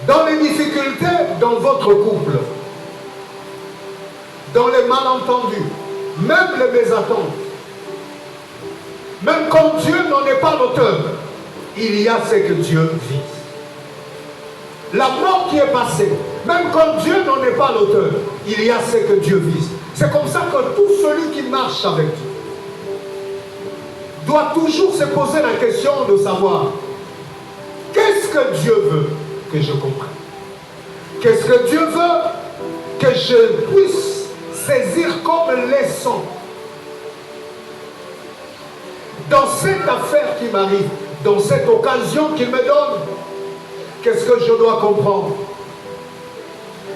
dans les difficultés dans votre couple, dans les malentendus, même les mésententes, même quand Dieu n'en est pas l'auteur, il y a ce que Dieu vise. La mort qui est passée, même quand Dieu n'en est pas l'auteur, il y a ce que Dieu vise. C'est comme ça que tout celui qui marche avec Dieu doit toujours se poser la question de savoir qu'est-ce que Dieu veut que je comprenne. Qu'est-ce que Dieu veut que je puisse saisir comme leçon dans cette affaire qui m'arrive, dans cette occasion qu'il me donne. Qu'est-ce que je dois comprendre?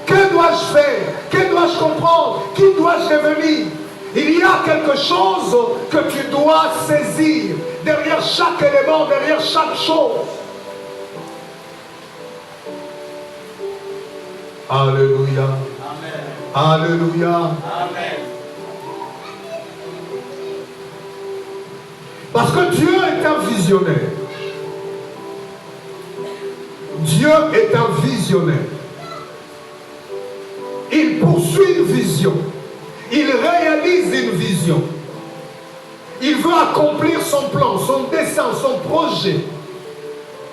Que dois-je faire? Que dois-je comprendre? Qui dois-je devenir? Il y a quelque chose que tu dois saisir derrière chaque élément, derrière chaque chose. Alléluia. Amen. Alléluia. Amen. Parce que Dieu est un visionnaire. Dieu est un visionnaire. Il poursuit une vision. Il réalise une vision. Il veut accomplir son plan, son dessein, son projet.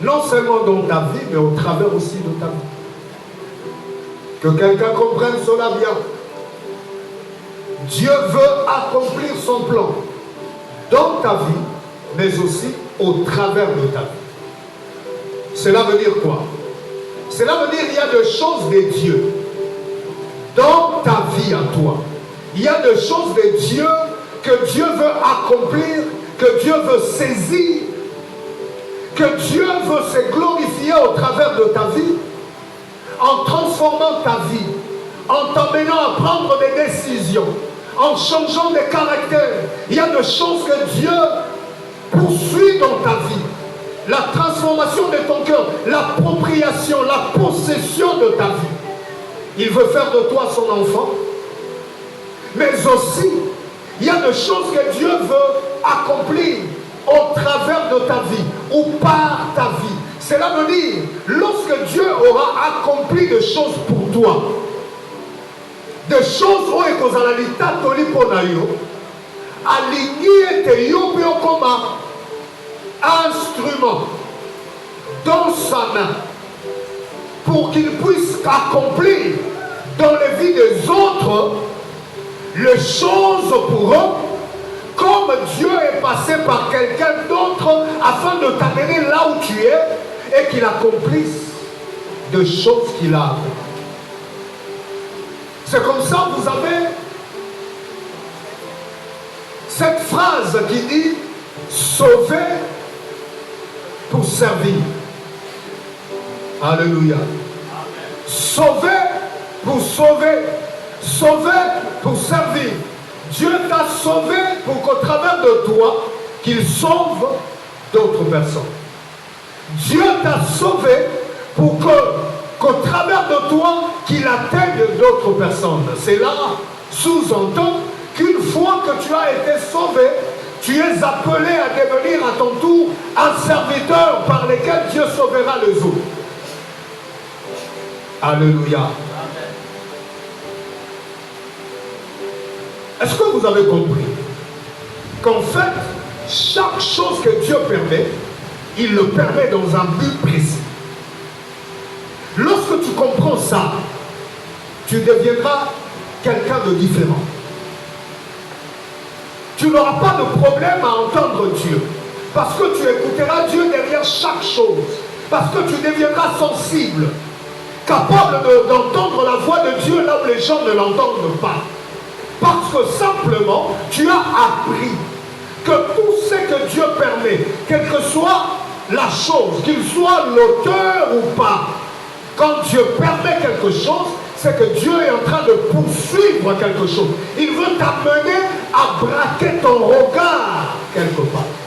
Non seulement dans ta vie, mais au travers aussi de ta vie. Que quelqu'un comprenne cela bien. Dieu veut accomplir son plan dans ta vie, mais aussi au travers de ta vie. Cela veut dire quoi? Cela veut dire qu'il y a des choses de Dieu dans ta vie à toi. Il y a des choses de Dieu que Dieu veut accomplir, que Dieu veut saisir, que Dieu veut se glorifier au travers de ta vie, en transformant ta vie, en t'amenant à prendre des décisions, en changeant de caractère. Il y a des choses que Dieu poursuit dans ta vie. La transformation de ton cœur, l'appropriation, la possession de ta vie. Il veut faire de toi son enfant. Mais aussi, il y a des choses que Dieu veut accomplir au travers de ta vie ou par ta vie. Cela veut dire, lorsque Dieu aura accompli des choses pour toi, des choses où il y a des aligné comme instrument dans sa main pour qu'il puisse accomplir dans les vies des autres les choses pour eux, comme Dieu est passé par quelqu'un d'autre afin de t'amener là où tu es et qu'il accomplisse des choses qu'il a accomplies. C'est comme ça que vous avez cette phrase qui dit sauver pour servir. Alléluia. Sauver pour sauver. Sauver pour servir. Dieu t'a sauvé pour qu'au travers de toi, qu'il sauve d'autres personnes. Dieu t'a sauvé pour qu'au travers de toi, qu'il atteigne d'autres personnes. C'est là, sous-entend qu'une fois que tu as été sauvé, tu es appelé à devenir à ton tour un serviteur par lequel Dieu sauvera les autres. Alléluia. Est-ce que vous avez compris qu'en fait, chaque chose que Dieu permet, il le permet dans un but précis. Lorsque tu comprends ça, tu deviendras quelqu'un de différent. Tu n'auras pas de problème à entendre Dieu. Parce que tu écouteras Dieu derrière chaque chose. Parce que tu deviendras sensible. Capable d'entendre la voix de Dieu là où les gens ne l'entendent pas. Parce que simplement, tu as appris que tout ce que Dieu permet, quelle que soit la chose, qu'il soit l'auteur ou pas, quand Dieu permet quelque chose, c'est que Dieu est en train de poursuivre quelque chose. Il veut t'amener à braquer ton regard quelque part.